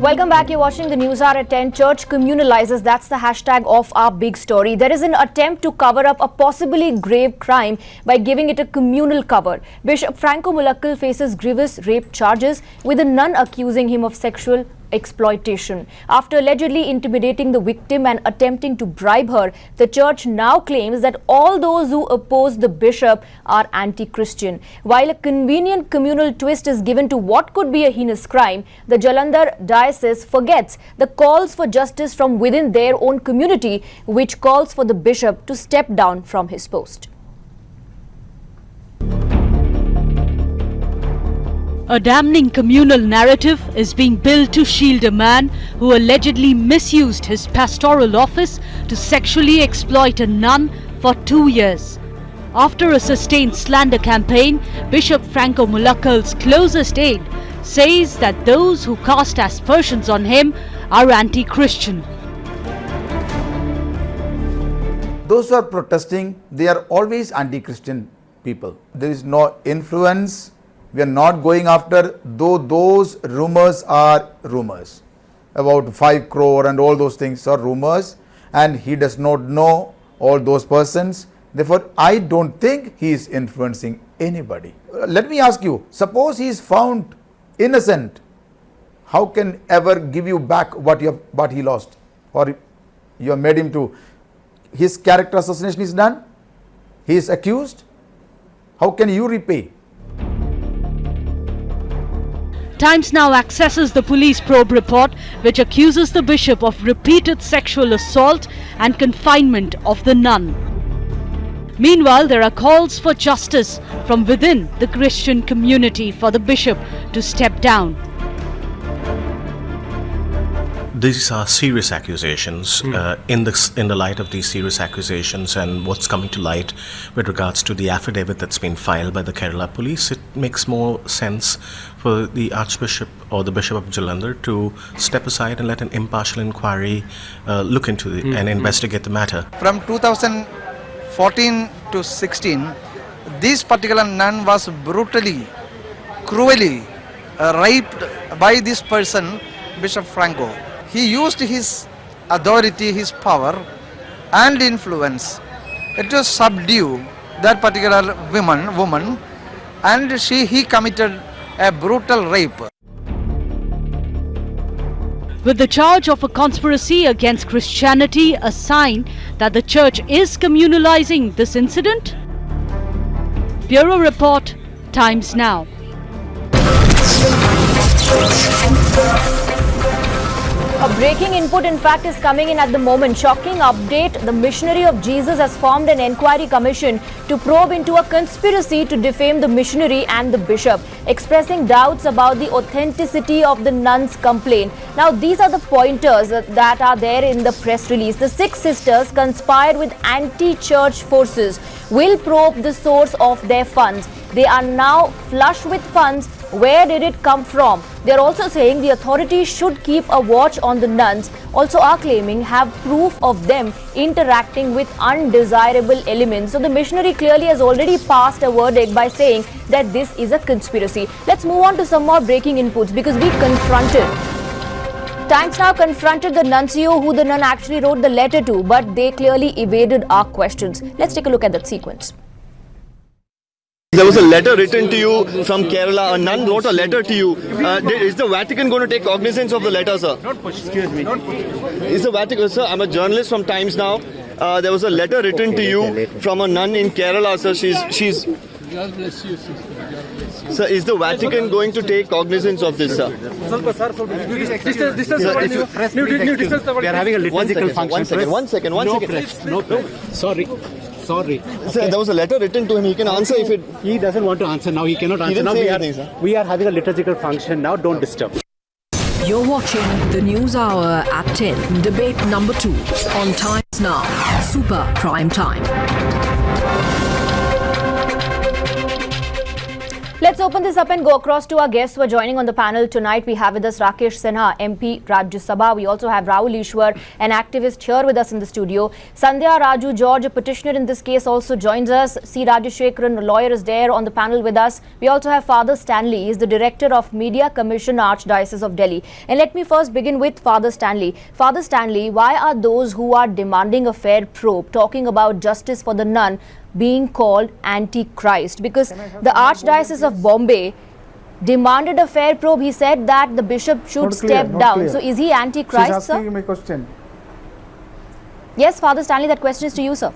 Welcome back. You're watching the Newshour at 10. Church communalizes. That's the hashtag of our big story. There is an attempt to cover up a possibly grave crime by giving it a communal cover. Bishop Franco Mulakkal faces grievous rape charges, with a nun accusing him of sexual exploitation. After allegedly intimidating the victim and attempting to bribe her, the church now claims that all those who oppose the bishop are anti-Christian. While a convenient communal twist is given to what could be a heinous crime, the Jalandhar diocese forgets the calls for justice from within their own community, which calls for the bishop to step down from his post. A damning communal narrative is being built to shield a man who allegedly misused his pastoral office to sexually exploit a nun for 2 years. After a sustained slander campaign, Bishop Franco Mulakkal's closest aide says that those who cast aspersions on him are anti-Christian. Those who are protesting, they are always anti-Christian people. There is no influence. We are not going after, though those rumors are rumors. About 5 crore and all those things are rumors, and he does not know all those persons. Therefore, I don't think he is influencing anybody. Let me ask you, suppose he is found innocent, how can ever give you back what he lost? Or you have made him to, his character assassination is done, he is accused, how can you repay? Times now accesses the police probe report, which accuses the bishop of repeated sexual assault and confinement of the nun. Meanwhile, there are calls for justice from within the Christian community for the bishop to step down. These are serious accusations. In the light of these serious accusations and what's coming to light with regards to the affidavit that's been filed by the Kerala police, it makes more sense for the Archbishop or the Bishop of Jalandhar to step aside and let an impartial inquiry look into it and investigate the matter. From 2014 to 16, this particular nun was brutally, cruelly raped by this person, Bishop Franco. He used his authority, his power and influence to subdue that particular woman, and he committed a brutal rape. With the charge of a conspiracy against Christianity a sign that the church is communalizing this incident? Bureau Report, Times Now. A breaking input, in fact, is coming in at the moment. Shocking update. The Missionary of Jesus has formed an enquiry commission to probe into a conspiracy to defame the missionary and the bishop, expressing doubts about the authenticity of the nun's complaint. Now, these are the pointers that are there in the press release. The 6 sisters conspired with anti-church forces, will probe the source of their funds. They are now flush with funds. Where did it come from? They are also saying the authorities should keep a watch on the nuns. Also are claiming have proof of them interacting with undesirable elements. So the missionary clearly has already passed a verdict by saying that this is a conspiracy. Let's move on to some more breaking inputs, because we confronted. Times Now confronted the nuncio who the nun actually wrote the letter to, but they clearly evaded our questions. Let's take a look at that sequence. There was a letter written to you from Kerala. A nun wrote a letter to you. Is the Vatican going to take cognizance of the letter, sir? Excuse me. Is the Vatican, sir? I'm a journalist from Times Now. There was a letter written to you from a nun in Kerala, sir. She's. God bless you, sister. God bless you. Sir, is the Vatican going to take cognizance of this, sir? We are having a liturgical function. One second. No. Sorry. Sir, there was a letter written to him. He can answer if it. He doesn't want to answer now. He cannot answer now. We are having a liturgical function now. Don't disturb. You're watching the News Hour at 10. Debate number 2 on Times Now. Super Prime Time. Let's open this up and go across to our guests who are joining on the panel tonight. We have with us Rakesh Sinha, MP, Rajya Sabha. We also have Rahul Ishwar, an activist here with us in the studio. Sandhya Raju George, a petitioner in this case, also joins us. C. Rajashekharan, a lawyer, is there on the panel with us. We also have Father Stanley. He is the director of Media Commission, Archdiocese of Delhi. And let me first begin with Father Stanley. Father Stanley, why are those who are demanding a fair probe, talking about justice for the nun, being called anti-Christ? Because the Archdiocese of Bombay demanded a fair probe. He said that the bishop should step down. So is he anti-Christ, sir? She's asking me a question. Yes, Father Stanley, that question is to you, sir.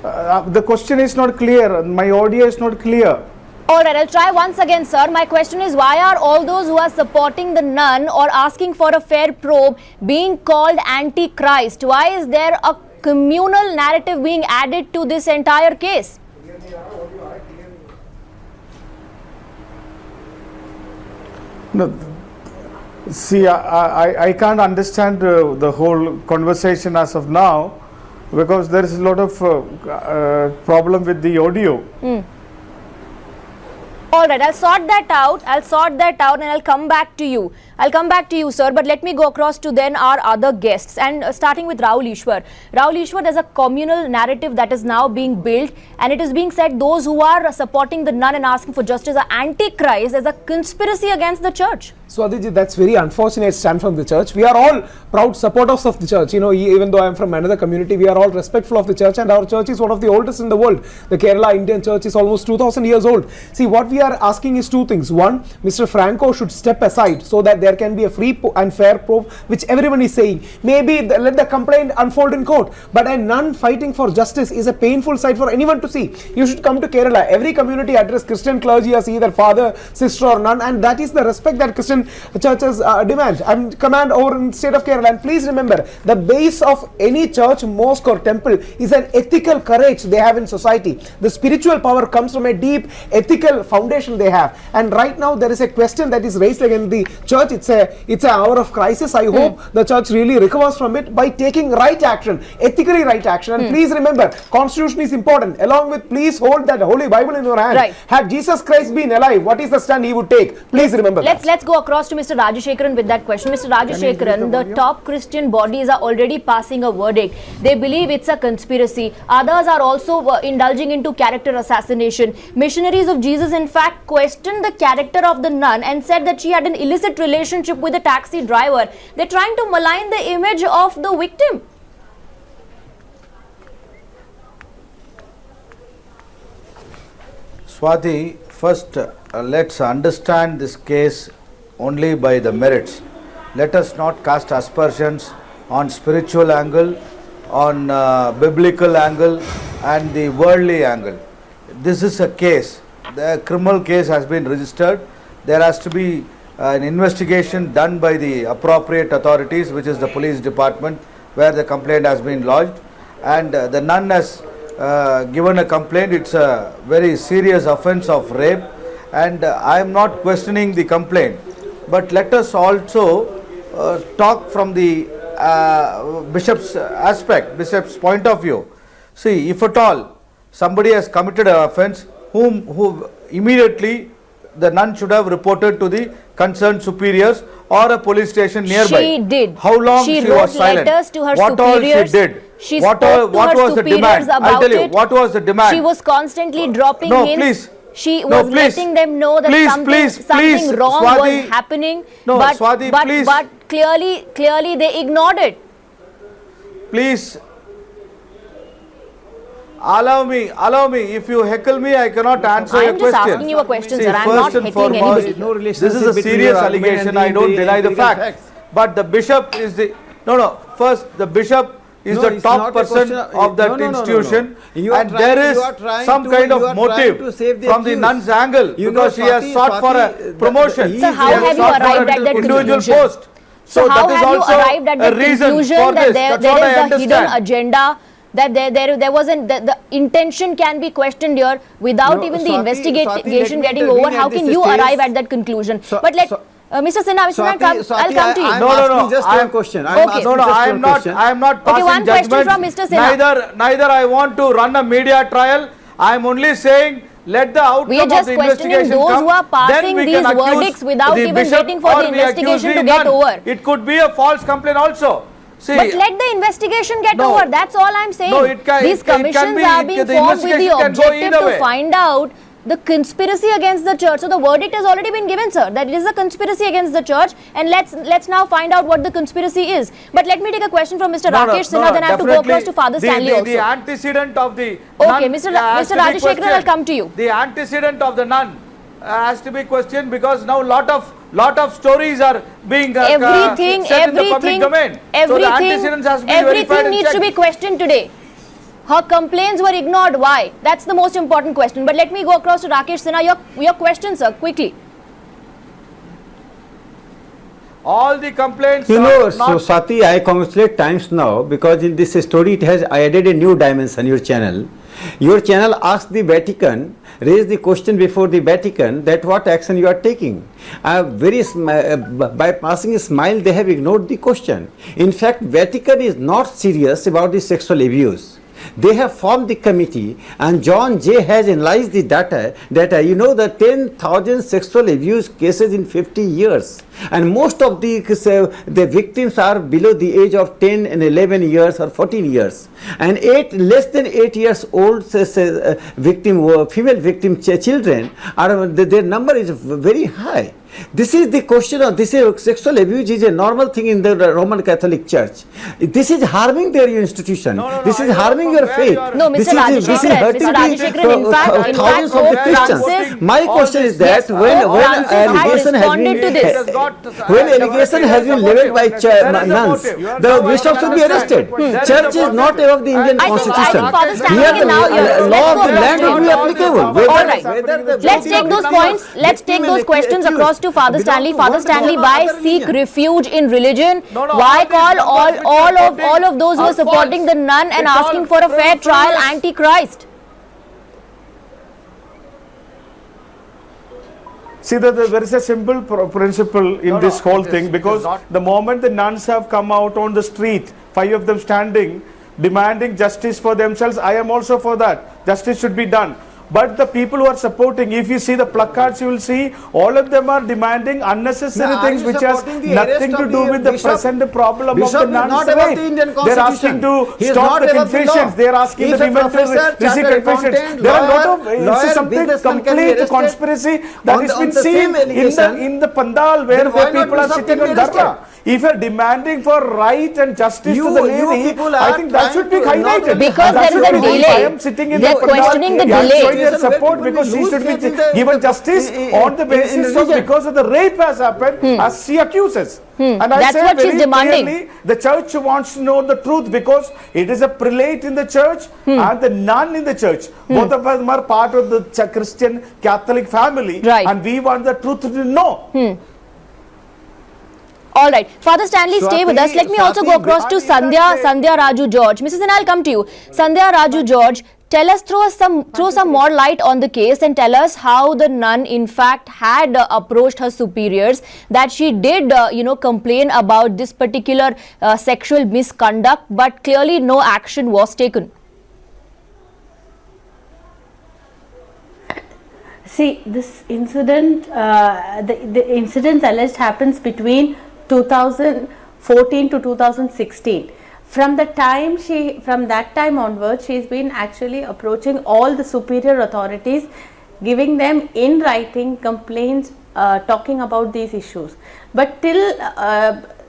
The question is not clear. My audio is not clear. Alright, I'll try once again, sir. My question is, why are all those who are supporting the nun or asking for a fair probe being called anti-Christ? Why is there a communal narrative being added to this entire case? No, see, I can't understand the whole conversation as of now, because there is a lot of problem with the audio. Alright, I'll sort that out and I'll come back to you. Sir, but let me go across to then our other guests, and starting with Rahul Ishwar. Rahul Ishwar, there's a communal narrative that is now being built, and it is being said those who are supporting the nun and asking for justice are anti-Christ. There's a conspiracy against the church. Swadiji, that's very unfortunate stand from the church. We are all proud supporters of the church. You know, even though I am from another community, we are all respectful of the church, and our church is one of the oldest in the world. The Kerala Indian church is almost 2000 years old. See, what we are asking is two things. One, Mr. Franco should step aside so that there can be a free and fair probe, which everyone is saying. Maybe let the complaint unfold in court, but a nun fighting for justice is a painful sight for anyone to see. You should come to Kerala. Every community address Christian clergy as either father, sister or nun, and that is the respect that Christian churches demand and command over in the state of Kerala. And please remember, the base of any church, mosque or temple is an ethical courage they have in society. The spiritual power comes from a deep ethical foundation they have, and right now there is a question that is raised against the church. It's an hour of crisis. I hope the church really recovers from it by taking right action, ethically right action. And please remember, constitution is important. Along with, please hold that Holy Bible in your hand. Right. Had Jesus Christ been alive, what is the stand he would take? Please remember. Let's go across to Mr. Rajashekharan with that question. Mr. Rajashekharan, the top Christian bodies are already passing a verdict. They believe it's a conspiracy. Others are also indulging into character assassination. Missionaries of Jesus, in fact, questioned the character of the nun and said that she had an illicit relationship with a taxi driver. They're trying to malign the image of the victim. Swati, first let's understand this case only by the merits. Let us not cast aspersions on spiritual angle, on biblical angle and the worldly angle. This is a case. The criminal case has been registered. There has to be an investigation done by the appropriate authorities, which is the police department, where the complaint has been lodged, and the nun has given a complaint. It's a very serious offence of rape, and I am not questioning the complaint, but let us also talk from the bishop's aspect, bishop's point of view. See, if at all somebody has committed an offence, who immediately the nun should have reported to the concerned superiors or a police station nearby. She did. How long she wrote was silent? letters to her what superiors. all she did? She what spoke to her was the demand? superiors I'll tell you, about what was the demand? She was constantly dropping hints. Please. She was letting them know that something wrong Swati, was happening. No, but, Swati, but, please. but clearly they ignored it. Please. Allow me. If you heckle me, I cannot answer your question. I am just asking you a question, sir. I am not heckling anybody. No, this is a serious allegation. I don't deny the fact. But the bishop is the... No. First, the bishop is the top person of that institution. And there is some kind of motive from the nun's angle, because she has sought for a promotion. So how have you arrived at that conclusion? So how have you arrived at the conclusion that there is a hidden agenda? That there wasn't, the intention can be questioned here without even the investigation getting over. How can you arrive at that conclusion? But Mr. Sinha, I'll come to you. No. Just one question. I am not passing one judgment. question from Mr. Sinha. Neither I want to run a media trial. I am only saying let the outcome We are of just the questioning investigation those come, who are then passing we these can accuse verdicts without the even bishop waiting for or the we accuse investigation the to get nun. over. It could be a false complaint also. See, But let the investigation get No. over. That's all I'm saying. No, it can- These it can commissions be- are it- being the formed with the investigation can go objective either to way. find out the conspiracy against the church. So the verdict has already been given, sir, that it is a conspiracy against the church, and let's now find out what the conspiracy is. But let me take a question from Mr. Rakesh Sinha, then I have to go across to Father Stanley the also. antecedent of the Okay, nun Mr. has to be Rajeshekaran, I'll questioned. come to you. The antecedent of the nun has to be questioned because now lot of stories are being set in the public domain. So the antecedents has to be verified Everything and needs to be checked. questioned today. Her complaints were ignored. Why? That's the most important question. But let me go across to Rakesh Sinha. Your question, sir, quickly. All the complaints You are know, not so Swati, I congratulate Times Now because in this story it has added a new dimension, your channel. Your channel asked the Vatican, raised the question before the Vatican that what action you are taking. By passing a smile, they have ignored the question. In fact, Vatican is not serious about the sexual abuse. They have formed the committee and John Jay has analyzed the data you know the 10,000 sexual abuse cases in 50 years and most of the victims are below the age of 10 and 11 years or 14 years and less than 8 years old female victim children are their number is very high. This is the question of sexual abuse is a normal thing in the Roman Catholic Church. This is harming their institution. This is harming your faith. No, Mr. Rajeshekaran, in fact, thousands of Pope Christians. Francis, My question is that Pope when Francis has allegation responded to this. has been leveled by nuns, the bishops should be arrested. Church is not above the Indian I constitution. think Father Stanley Here the now, law of the land will be applicable. All right. Let's take those points. Let's take those questions across to Father Stanley. Father Stanley, why seek refuge in religion? Why call all of those who are supporting the nun and asking for a fair trial anti-Christ? See, there is a simple principle in this whole thing because the moment the nuns have come out on the street, 5 of them standing, demanding justice for themselves, I am also for that. Justice should be done. But the people who are supporting, if you see the placards, you will see all of them are demanding unnecessary things which has nothing to do with the present problem of the nuns' rape. They are asking to stop the confessions. They are asking the women to receive confessions. There are a lot of this is something complete conspiracy that has been seen in the pandal where people are sitting on dharma. If you are demanding for right and justice to the lady, I think that should be highlighted. Because there is a delay. They are questioning the delay. Their support because she should be given justice on the basis of because of the rape has happened as she accuses. And I That's say what very she's demanding. clearly, the church wants to know the truth because it is a prelate in the church and the nun in the church. Both of them are part of the Christian Catholic family, and we want the truth to know. All right, Father Stanley, stay with us. Let me also go across to Sandhya Raju George. Mrs. Sinha, I'll come to you. Sandhya Raju George, tell us, throw some more light on the case and tell us how the nun in fact had approached her superiors, that she did complain about this particular sexual misconduct, but clearly no action was taken. See, this incident, the incident alleged happens between 2014 to 2016. From that time onwards, she's been actually approaching all the superior authorities, giving them in writing complaints, talking about these issues. But till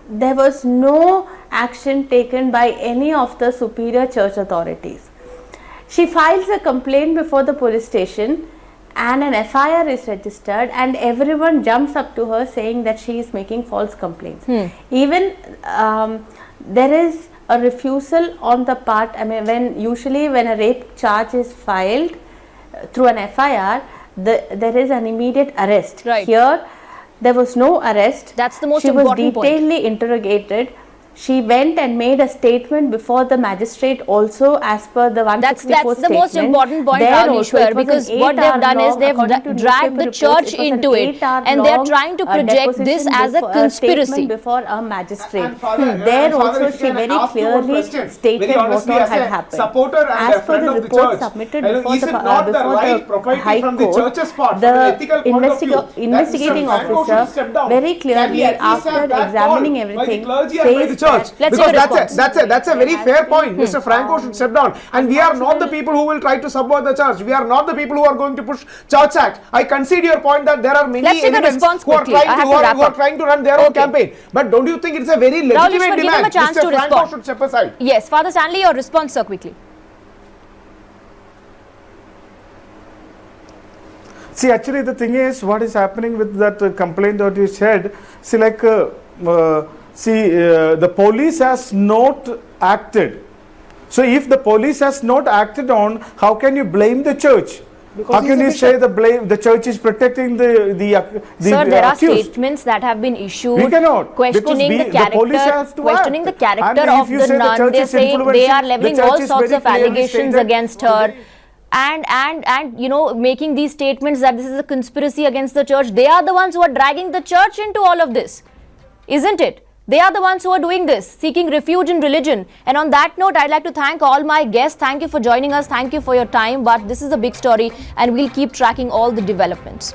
there was no action taken by any of the superior church authorities. She files a complaint before the police station and an FIR is registered and everyone jumps up to her saying that she is making false complaints. Even there is a refusal on the part, usually when a rape charge is filed through an FIR, there is an immediate arrest. Here, there was no arrest. That's the most important point. She was detailedly interrogated she went and made a statement before the magistrate also as per the 164 That's the most important point, Ravnishwar, because what they've done is they've dragged the church into it, and they're trying to project this as a conspiracy before a magistrate. There also she very clearly stated what all had happened. As per the report submitted before the High Court, the investigating officer very clearly, after examining everything, says that's a very fair point. Mr. Franco should step down, and we are not the people who will try to subvert the church. We are not the people who are going to push Church Act. I concede your point that there are many elements who are trying to run their own campaign. But don't you think it's a very legitimate demand? Mr. Franco should step aside. Yes, Father Stanley, your response, sir, quickly. See, actually, the thing is, what is happening with that complaint that you said? See, like, the police has not acted. So, if the police has not acted on, how can you blame the church? How can you say the church is protecting the Sir, there are accused? Statements that have been issued We cannot, questioning the character of the nun. They say they are leveling all sorts of allegations against her. And you know, making these statements that this is a conspiracy against the church. They are the ones who are dragging the church into all of this, isn't it? They are the ones who are doing this, seeking refuge in religion. And on that note, I'd like to thank all my guests. Thank you for joining us. Thank you for your time. But this is a big story, and we'll keep tracking all the developments.